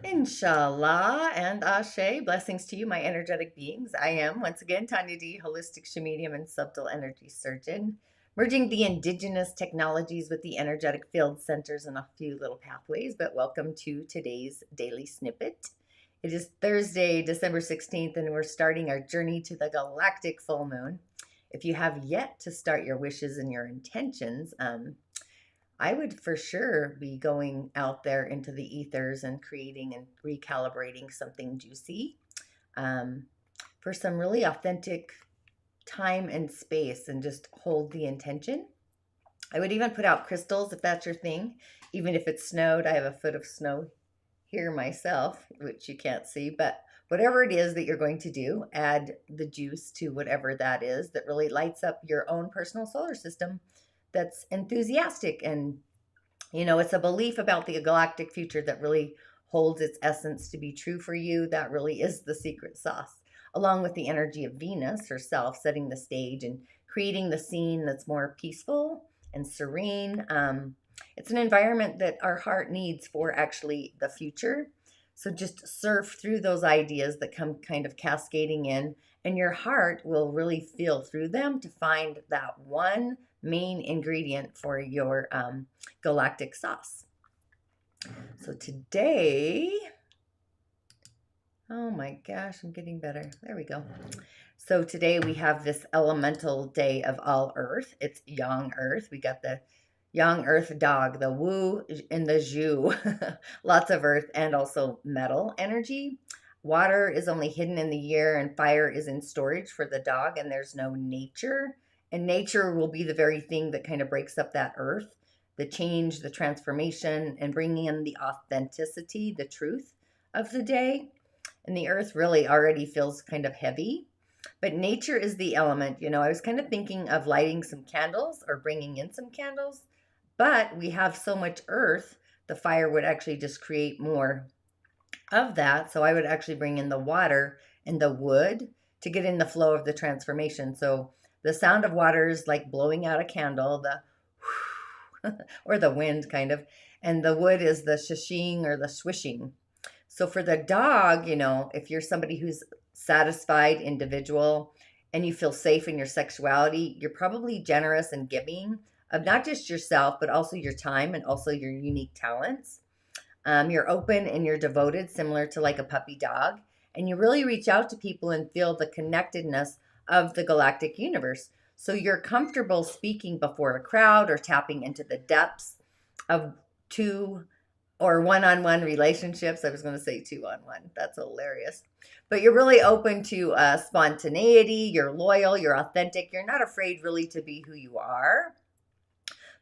InShalla and Ashe, blessings to you, my energetic beings. I am, once again, Tonya D, holistic Sha'medium and subtle energy surgeon, merging the indigenous technologies with the energetic field centers and a few little pathways. But welcome to today's daily snippet. It is Thursday, December 16th, and we're starting our journey to the galactic full moon. If you have yet to start your wishes and your intentions, I would for sure be going out there into the ethers and creating and recalibrating something juicy for some really authentic time and space, and just hold the intention. I would even put out crystals if that's your thing, even if it snowed. I have a foot of snow here myself, which you can't see, but whatever it is that you're going to do, add the juice to whatever that is that really lights up your own personal solar system, that's enthusiastic. And it's a belief about the galactic future that really holds its essence to be true for you. That really is the secret sauce, along with the energy of Venus herself setting the stage and creating the scene that's more peaceful and serene. It's an environment that our heart needs for actually the future. So just surf through those ideas that come kind of cascading in, and your heart will really feel through them to find that one main ingredient for your galactic sauce. So today, oh my gosh, I'm getting better. There we go. So today we have this elemental day of all earth. It's Yang Earth. We got the Yang Earth dog, the woo and the zhu. Lots of earth and also metal energy. Water is only hidden in the year, and fire is in storage for the dog, and there's no nature. And nature will be the very thing that kind of breaks up that earth, the change, the transformation, and bringing in the authenticity, the truth of the day. And the earth really already feels kind of heavy, but nature is the element. I was kind of thinking of lighting some candles or bringing in some candles, but we have so much earth, the fire would actually just create more of that. So I would actually bring in the water and the wood to get in the flow of the transformation. So the sound of water is like blowing out a candle, the or the wind kind of, and the wood is the shushing or the swishing. So for the dog, if you're somebody who's satisfied individual and you feel safe in your sexuality, you're probably generous and giving of not just yourself, but also your time and also your unique talents. You're open and you're devoted, similar to like a puppy dog, and you really reach out to people and feel the connectedness of the galactic universe. So you're comfortable speaking before a crowd or tapping into the depths of two or one-on-one relationships. I was going to say two-on-one. That's hilarious. But you're really open to spontaneity. You're loyal. You're authentic. You're not afraid really to be who you are.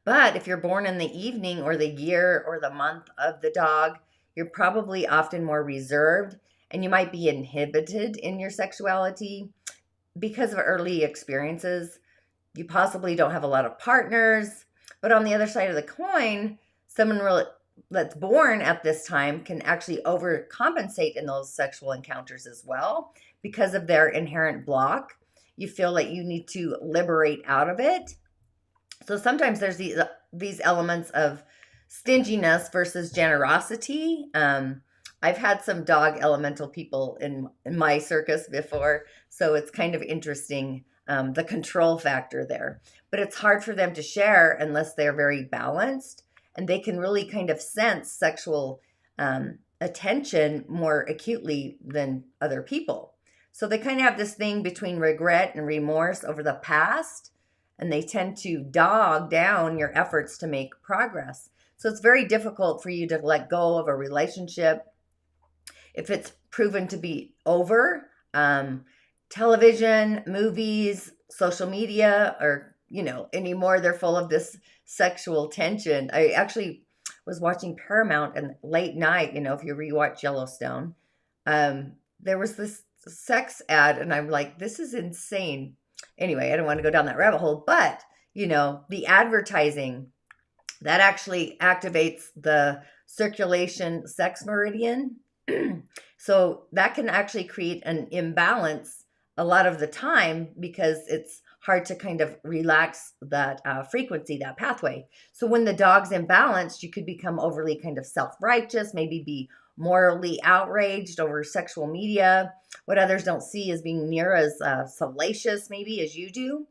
But if you're born in the evening or the year or the month of the dog, you're probably often more reserved, and you might be inhibited in your sexuality because of early experiences. You possibly don't have a lot of partners, but on the other side of the coin, someone that's born at this time can actually overcompensate in those sexual encounters as well because of their inherent block. You feel like you need to liberate out of it. So sometimes there's these elements of stinginess versus generosity. I've had some dog elemental people in my circus before, so it's kind of interesting, the control factor there. But it's hard for them to share unless they're very balanced, and they can really kind of sense sexual attention more acutely than other people. So they kind of have this thing between regret and remorse over the past, and they tend to dog down your efforts to make progress. So it's very difficult for you to let go of a relationship if it's proven to be over. Television, movies, social media, or, anymore, they're full of this sexual tension. I actually was watching Paramount, and late night, if you rewatch Yellowstone, there was this sex ad, and I'm like, this is insane. Anyway, I don't want to go down that rabbit hole, but, the advertising, that actually activates the circulation sex meridian. So that can actually create an imbalance a lot of the time because it's hard to kind of relax that frequency, that pathway. So when the dog's imbalanced, you could become overly kind of self-righteous, maybe be morally outraged over sexual media, what others don't see as being near as salacious maybe as you do.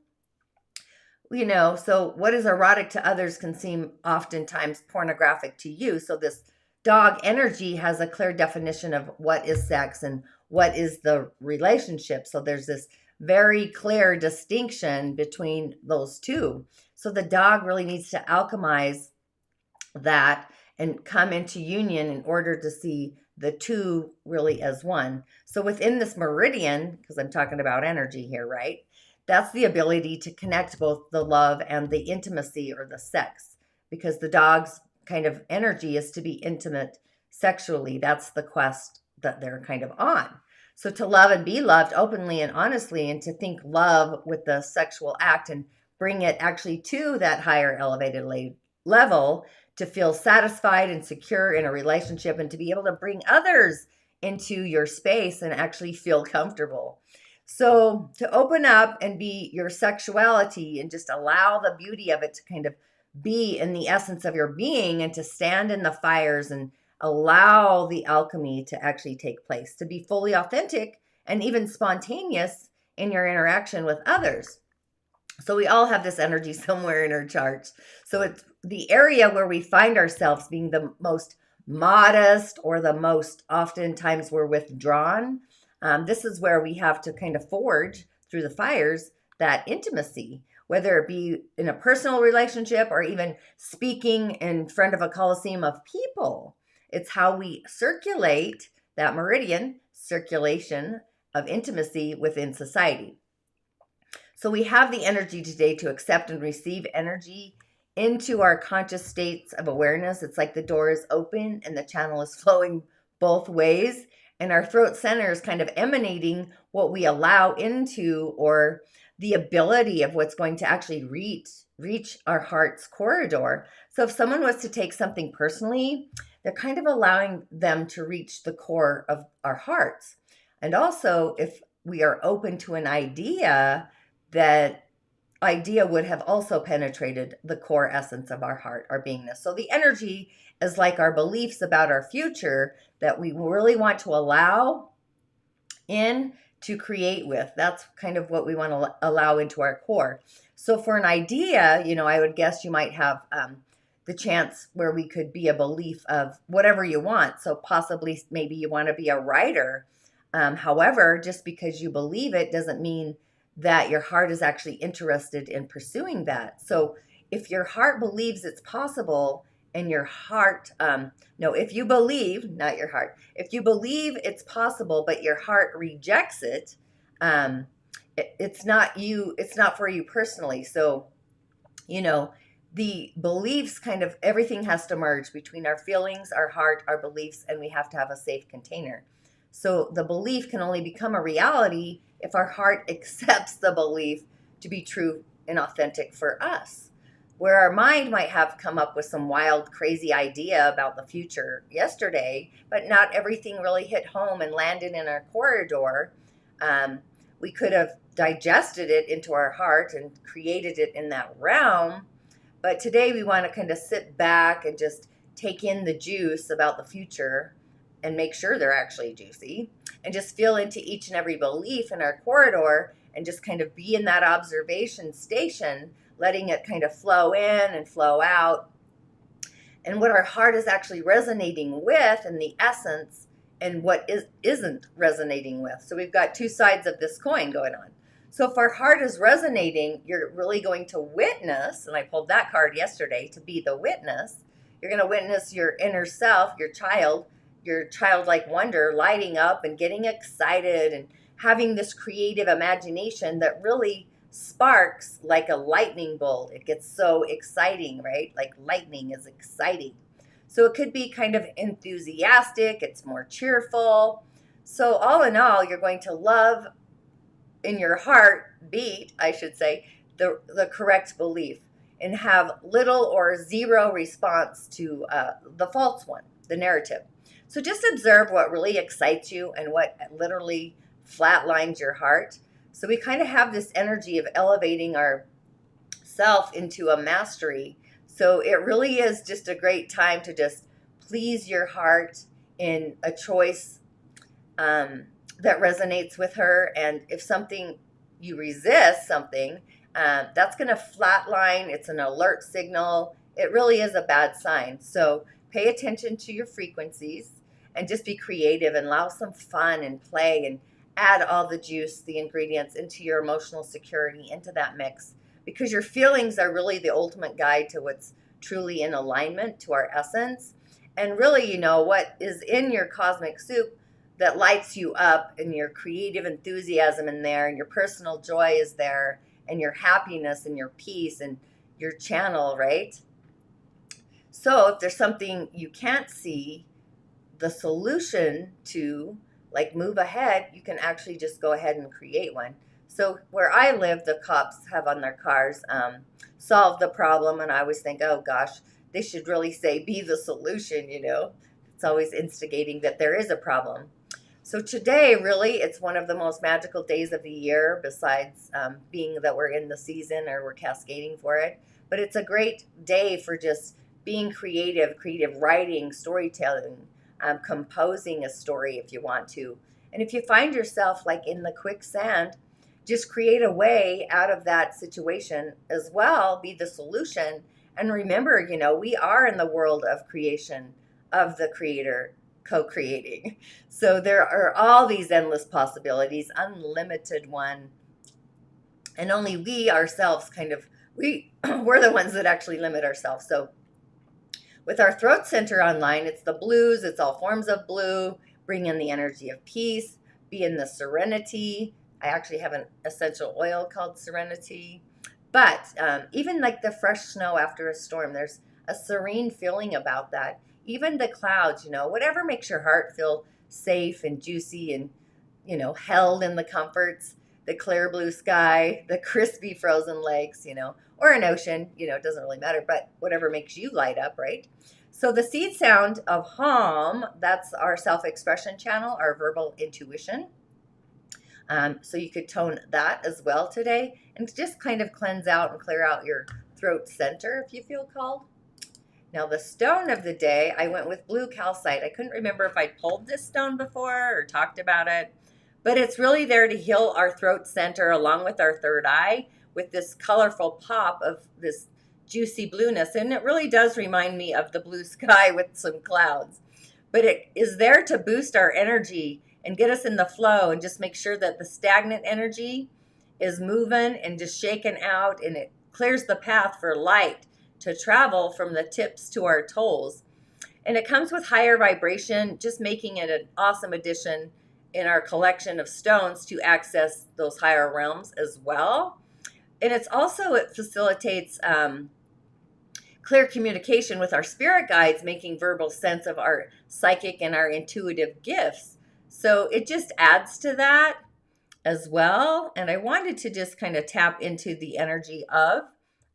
So what is erotic to others can seem oftentimes pornographic to you. So this dog energy has a clear definition of what is sex and what is the relationship. So there's this very clear distinction between those two. So the dog really needs to alchemize that and come into union in order to see the two really as one. So within this meridian, because I'm talking about energy here, right? That's the ability to connect both the love and the intimacy or the sex, because the dog's kind of energy is to be intimate sexually. That's the quest that they're kind of on. So to love and be loved openly and honestly, and to think love with the sexual act and bring it actually to that higher elevated level, to feel satisfied and secure in a relationship, and to be able to bring others into your space and actually feel comfortable. So to open up and be your sexuality and just allow the beauty of it to kind of be in the essence of your being, and to stand in the fires and allow the alchemy to actually take place, to be fully authentic and even spontaneous in your interaction with others. So we all have this energy somewhere in our charts. So it's the area where we find ourselves being the most modest or the most oftentimes we're withdrawn. This is where we have to kind of forge through the fires that intimacy, whether it be in a personal relationship or even speaking in front of a coliseum of people. It's how we circulate that meridian, circulation of intimacy within society. So we have the energy today to accept and receive energy into our conscious states of awareness. It's like the door is open and the channel is flowing both ways. And our throat center is kind of emanating what we allow into, or the ability of what's going to actually reach our heart's corridor. So if someone was to take something personally, they're kind of allowing them to reach the core of our hearts. And also, if we are open to an idea, that idea would have also penetrated the core essence of our heart, our beingness. So the energy is like our beliefs about our future that we really want to allow in to create with. That's kind of what we want to allow into our core. So for an idea, I would guess you might have the chance where we could be a belief of whatever you want. So possibly maybe you want to be a writer. However, just because you believe it doesn't mean that your heart is actually interested in pursuing that. So if your heart believes it's possible, and your heart, if you believe, not your heart, if you believe it's possible, but your heart rejects it, it's not you, it's not for you personally. So, the beliefs kind of, everything has to merge between our feelings, our heart, our beliefs, and we have to have a safe container. So the belief can only become a reality if our heart accepts the belief to be true and authentic for us. Where our mind might have come up with some wild, crazy idea about the future yesterday, but not everything really hit home and landed in our corridor. We could have digested it into our heart and created it in that realm. But today we want to kind of sit back and just take in the juice about the future and make sure they're actually juicy, and just feel into each and every belief in our corridor and just kind of be in that observation station, letting it kind of flow in and flow out, and what our heart is actually resonating with, and the essence, and what isn't resonating with. So we've got two sides of this coin going on. So if our heart is resonating, you're really going to witness, and I pulled that card yesterday to be the witness. You're going to witness your inner self, your childlike wonder lighting up and getting excited and having this creative imagination that really sparks like a lightning bolt. It gets so exciting, right? Like lightning is exciting. So it could be kind of enthusiastic. It's more cheerful. So all in all, you're going to love in your heart beat, I should say, the correct belief, and have little or zero response to the false one, the narrative. So just observe what really excites you and what literally flatlines your heart. So we kind of have this energy of elevating our self into a mastery. So it really is just a great time to just please your heart in a choice that resonates with her. And if something, you resist something, that's going to flatline. It's an alert signal. It really is a bad sign. So pay attention to your frequencies and just be creative and allow some fun and play and add all the juice, the ingredients into your emotional security, into that mix, because your feelings are really the ultimate guide to what's truly in alignment to our essence. And really, you know, what is in your cosmic soup that lights you up, and your creative enthusiasm in there, and your personal joy is there, and your happiness and your peace and your channel, right? So if there's something you can't see the solution to, like move ahead, you can actually just go ahead and create one. So where I live, the cops have on their cars, solve the problem. And I always think, oh gosh, they should really say, be the solution, you know. It's always instigating that there is a problem. So today, really, it's one of the most magical days of the year, besides being that we're in the season or we're cascading for it. But it's a great day for just being creative writing, storytelling, composing a story if you want to. And if you find yourself like in the quicksand, just create a way out of that situation as well, be the solution. And remember, you know, we are in the world of creation, of the creator co-creating. So there are all these endless possibilities, unlimited one. And only we ourselves we're the ones that actually limit ourselves. So with our throat center online, it's the blues, it's all forms of blue, bring in the energy of peace, be in the serenity. I actually have an essential oil called Serenity. But even like the fresh snow after a storm, there's a serene feeling about that. Even the clouds, you know, whatever makes your heart feel safe and juicy and, you know, held in the comforts, the clear blue sky, the crispy frozen lakes, you know, or an ocean, you know, it doesn't really matter, but whatever makes you light up, right? So the seed sound of hum, that's our self-expression channel, our verbal intuition. So you could tone that as well today and just kind of cleanse out and clear out your throat center if you feel called. Now the stone of the day, I went with blue calcite. I couldn't remember if I'd pulled this stone before or talked about it, but it's really there to heal our throat center along with our third eye with this colorful pop of this juicy blueness. And it really does remind me of the blue sky with some clouds, but it is there to boost our energy and get us in the flow and just make sure that the stagnant energy is moving and just shaken out, and it clears the path for light to travel from the tips to our toes. And it comes with higher vibration, just making it an awesome addition in our collection of stones to access those higher realms as well. And it's also, it facilitates clear communication with our spirit guides, making verbal sense of our psychic and our intuitive gifts. So it just adds to that as well. And I wanted to just kind of tap into the energy of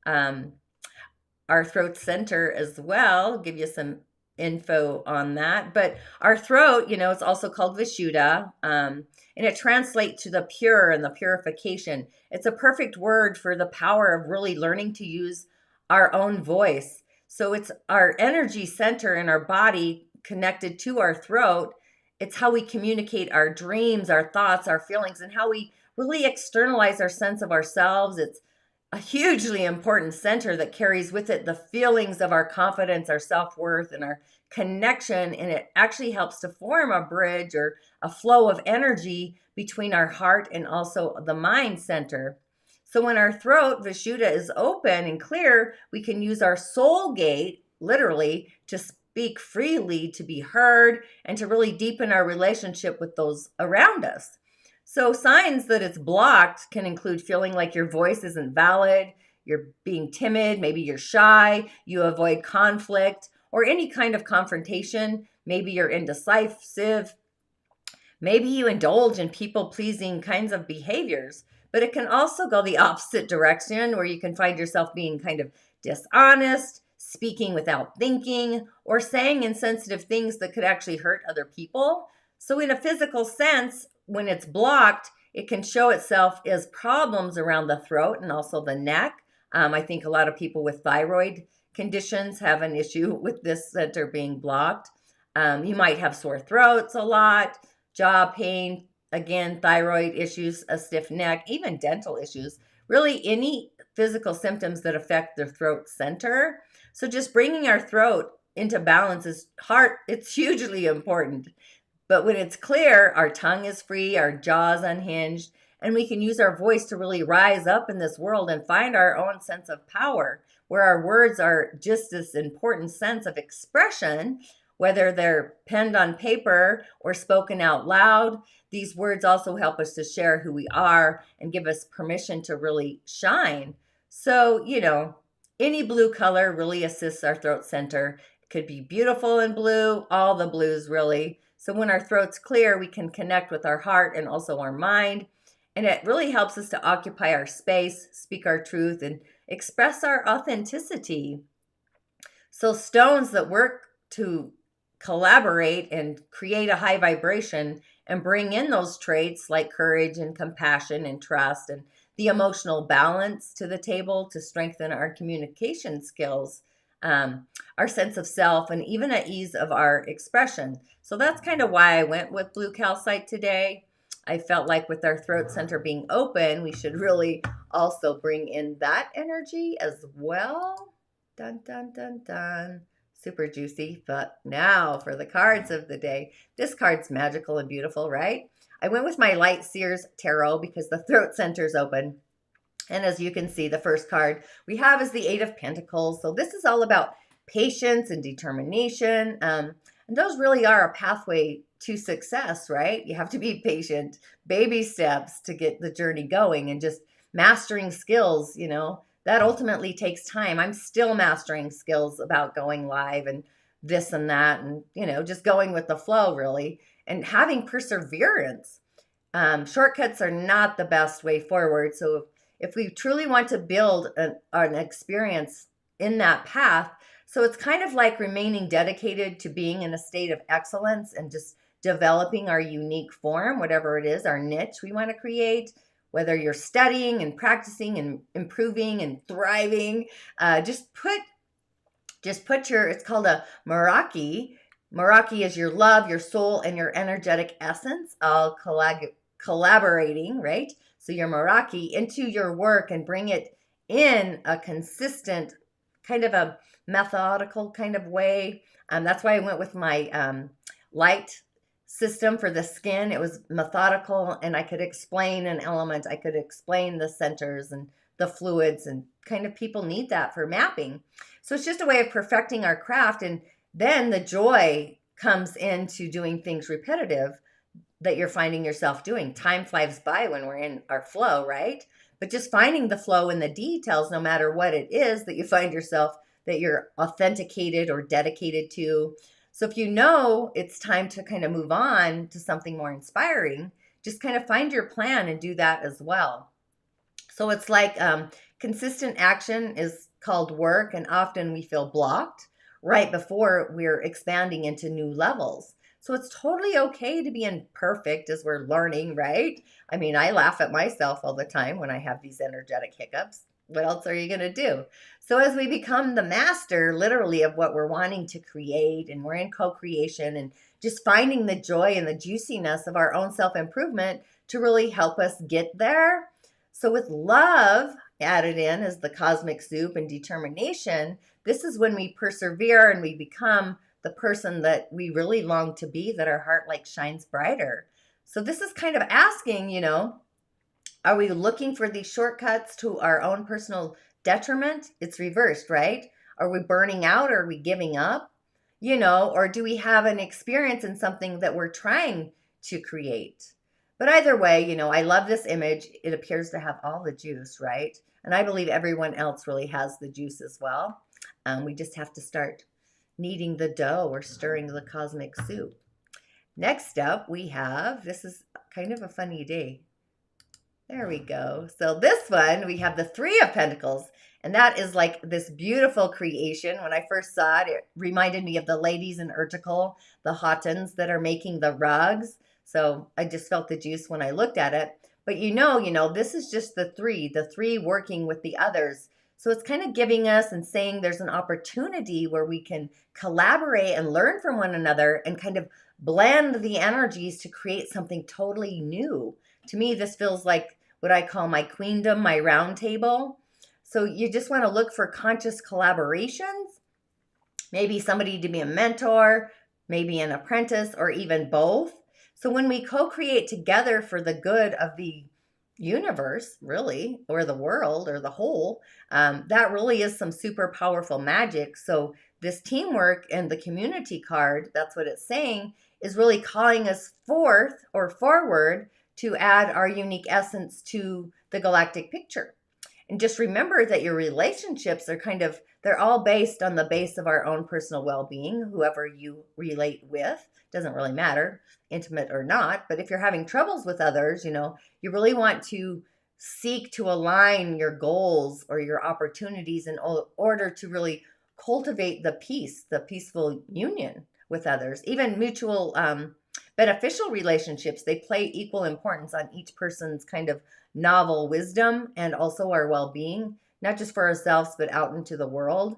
our throat center as well, give you some info on that. But our throat, you know, it's also called Vishuddha, and it translates to the pure and the purification. It's a perfect word for the power of really learning to use our own voice. So it's our energy center in our body connected to our throat. It's how we communicate our dreams, our thoughts, our feelings, and how we really externalize our sense of ourselves. It's a hugely important center that carries with it the feelings of our confidence, our self-worth, and our connection. And it actually helps to form a bridge or a flow of energy between our heart and also the mind center. So when our throat, Vishuddha, is open and clear, we can use our soul gate, literally, to speak freely, to be heard, and to really deepen our relationship with those around us. So signs that it's blocked can include feeling like your voice isn't valid, you're being timid, maybe you're shy, you avoid conflict or any kind of confrontation, maybe you're indecisive, maybe you indulge in people-pleasing kinds of behaviors. But it can also go the opposite direction, where you can find yourself being kind of dishonest, speaking without thinking, or saying insensitive things that could actually hurt other people. So in a physical sense, when it's blocked, it can show itself as problems around the throat and also the neck. I think a lot of people with thyroid conditions have an issue with this center being blocked. You might have sore throats a lot, jaw pain, again, thyroid issues, a stiff neck, even dental issues, really any physical symptoms that affect the throat center. So just bringing our throat into balance is hard. It's hugely important. But when it's clear, our tongue is free, our jaw's unhinged, and we can use our voice to really rise up in this world and find our own sense of power, where our words are just this important sense of expression, whether they're penned on paper or spoken out loud. These words also help us to share who we are and give us permission to really shine. So, any blue color really assists our throat center. It could be beautiful in blue, all the blues really. So when our throat's clear, we can connect with our heart and also our mind. And it really helps us to occupy our space, speak our truth, and express our authenticity. So stones that work to collaborate and create a high vibration and bring in those traits like courage and compassion and trust and the emotional balance to the table to strengthen our communication skills, our sense of self, and even at ease of our expression. So that's kind of why I went with blue calcite today. I felt like with our throat center being open, we should really also bring in that energy as well. Dun, dun, dun, dun. Super juicy. But now for the cards of the day. This card's magical and beautiful, right? I went with my Light Seers Tarot because the throat center's open. And as you can see, the first card we have is the Eight of Pentacles. So this is all about patience and determination. And those really are a pathway to success, right? You have to be patient, baby steps to get the journey going, and just mastering skills, that ultimately takes time. I'm still mastering skills about going live and this and that, and, just going with the flow really, and having perseverance. Shortcuts are not the best way forward. So if we truly want to build an experience in that path, so it's kind of like remaining dedicated to being in a state of excellence and just developing our unique form, whatever it is, our niche we want to create, whether you're studying and practicing and improving and thriving, just put it's called a Meraki. Meraki is your love, your soul, and your energetic essence all collaborating, right? So your Meraki into your work and bring it in a consistent, kind of a methodical kind of way. That's why I went with my light system for the skin. It was methodical, and I could explain an element. I could explain the centers and the fluids, and kind of people need that for mapping. So it's just a way of perfecting our craft, and then the joy comes into doing things repetitive that you're finding yourself doing. Time flies by when we're in our flow, right? But just finding the flow in the details, no matter what it is that you find yourself, that you're authenticated or dedicated to. So if it's time to kind of move on to something more inspiring, just kind of find your plan and do that as well. So it's like consistent action is called work, and often we feel blocked right before we're expanding into new levels. So it's totally okay to be imperfect as we're learning, right? I mean, I laugh at myself all the time when I have these energetic hiccups. What else are you going to do? So as we become the master, literally, of what we're wanting to create, and we're in co-creation and just finding the joy and the juiciness of our own self-improvement to really help us get there. So with love added in as the cosmic soup and determination, this is when we persevere and we become the person that we really long to be, that our heart shines brighter. So this is kind of asking, are we looking for these shortcuts to our own personal detriment? It's reversed, right? Are we burning out, or are we giving up? Or do we have an experience in something that we're trying to create? But either way, I love this image. It appears to have all the juice, right? And I believe everyone else really has the juice as well. We just have to start kneading the dough or stirring the cosmic soup. Next up, we have, this is kind of a funny day. There we go. So this one, we have the Three of Pentacles, and that is like this beautiful creation. When I first saw it, it reminded me of the ladies in Urtical, the Hottons that are making the rugs. So I just felt the juice when I looked at it. But this is just the three working with the others So it's kind of giving us and saying there's an opportunity where we can collaborate and learn from one another and kind of blend the energies to create something totally new. To me, this feels like what I call my queendom, my round table. So you just want to look for conscious collaborations, maybe somebody to be a mentor, maybe an apprentice, or even both. So when we co-create together for the good of the universe, really, or the world, or the whole, that really is some super powerful magic. So this teamwork and the community card, that's what it's saying, is really calling us forth or forward to add our unique essence to the galactic picture. And just remember that your relationships are they're all based on the base of our own personal well-being, whoever you relate with. Doesn't really matter, intimate or not. But if you're having troubles with others, you really want to seek to align your goals or your opportunities in order to really cultivate the peace, the peaceful union with others. Even mutual beneficial relationships, they play equal importance on each person's kind of novel wisdom and also our well-being, not just for ourselves, but out into the world,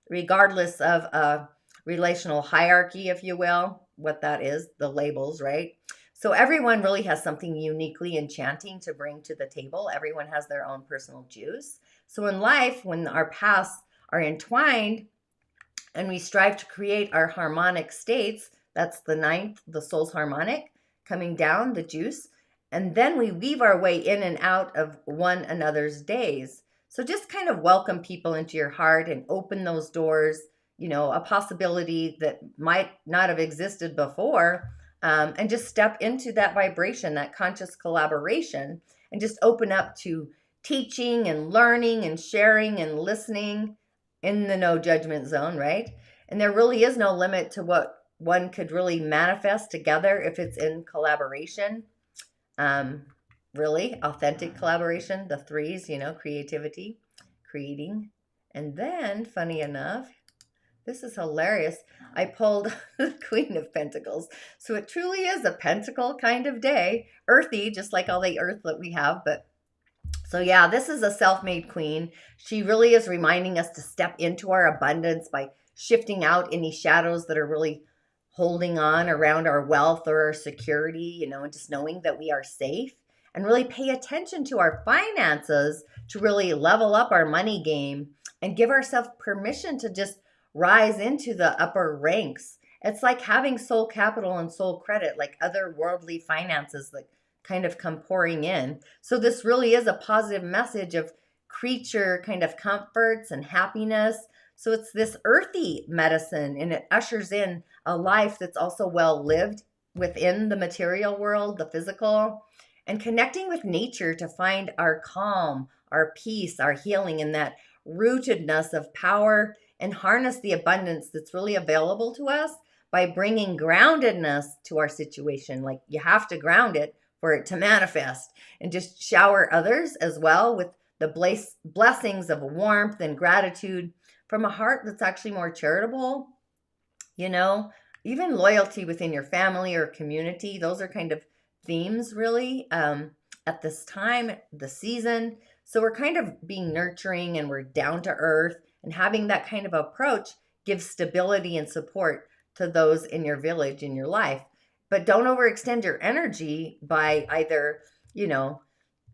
regardless of a relational hierarchy, if you will, what that is, the labels, right? So everyone really has something uniquely enchanting to bring to the table. Everyone has their own personal juice. So in life, when our paths are entwined and we strive to create our harmonic states, that's the ninth, the soul's harmonic, coming down, the juice, and then we weave our way in and out of one another's days. So just kind of welcome people into your heart and open those doors, a possibility that might not have existed before, and just step into that vibration, that conscious collaboration, and just open up to teaching and learning and sharing and listening in the no judgment zone, right? And there really is no limit to what one could really manifest together if it's in collaboration. Really authentic collaboration, the threes, creativity, creating. And then, funny enough, this is hilarious. I pulled the Queen of Pentacles. So it truly is a pentacle kind of day. Earthy, just like all the earth that we have. But so yeah, this is a self-made queen. She really is reminding us to step into our abundance by shifting out any shadows that are really holding on around our wealth or our security, and just knowing that we are safe, and really pay attention to our finances to really level up our money game and give ourselves permission to just rise into the upper ranks. It's like having soul capital and soul credit, like otherworldly finances that kind of come pouring in. So this really is a positive message of creature kind of comforts and happiness. So it's this earthy medicine, and it ushers in a life that's also well lived within the material world, the physical, and connecting with nature to find our calm, our peace, our healing, and that rootedness of power, and harness the abundance that's really available to us by bringing groundedness to our situation. Like, you have to ground it for it to manifest, and just shower others as well with the blessings of warmth and gratitude from a heart that's actually more charitable, even loyalty within your family or community. Those are kind of themes really at this time, the season. So we're kind of being nurturing, and we're down to earth, and having that kind of approach gives stability and support to those in your village, in your life. But don't overextend your energy by either,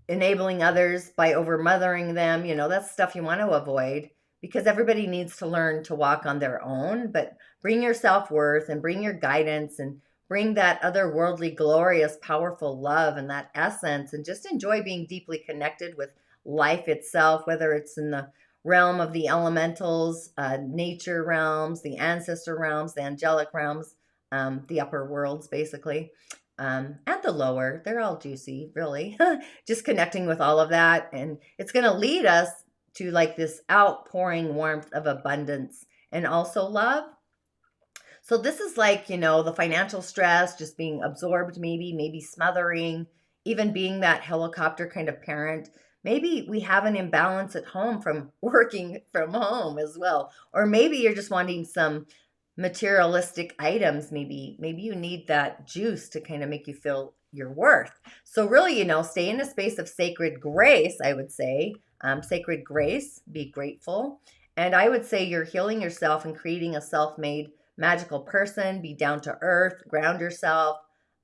enabling others by overmothering them. That's stuff you want to avoid, because everybody needs to learn to walk on their own. But bring your self-worth and bring your guidance and bring that otherworldly, glorious, powerful love and that essence, and just enjoy being deeply connected with life itself, whether it's in the realm of the elementals, nature realms, the ancestor realms, the angelic realms, the upper worlds, basically, and the lower. They're all juicy, really. Just connecting with all of that. And it's going to lead us to like this outpouring warmth of abundance and also love. So this is like, the financial stress, just being absorbed, maybe smothering, even being that helicopter kind of parent. Maybe we have an imbalance at home from working from home as well. Or maybe you're just wanting some materialistic items. Maybe you need that juice to kind of make you feel your worth. So really, stay in a space of sacred grace, I would say, sacred grace, be grateful. And I would say you're healing yourself and creating a self-made magical person. Be down to earth, ground yourself.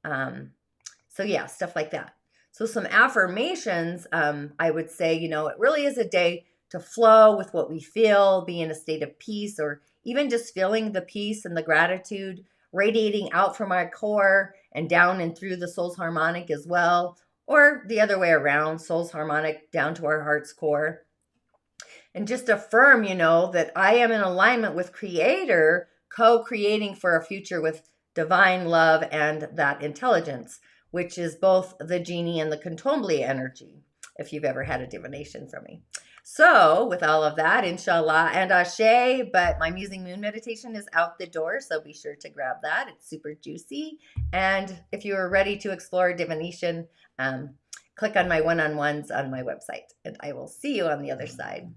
So yeah, stuff like that. So some affirmations, I would say, you know, it really is a day to flow with what we feel, be in a state of peace, or even just feeling the peace and the gratitude radiating out from our core and down and through the soul's harmonic as well, or the other way around, soul's harmonic down to our heart's core. And just affirm, you know, that I am in alignment with Creator, co-creating for a future with divine love and that intelligence, which is both the genie and the contombly energy, if you've ever had a divination from me. So with all of that, InShalla and Ashe, but my Musing Moon meditation is out the door, so be sure to grab that. It's super juicy. And if you are ready to explore divination, click on my one-on-ones on my website, and I will see you on the other side.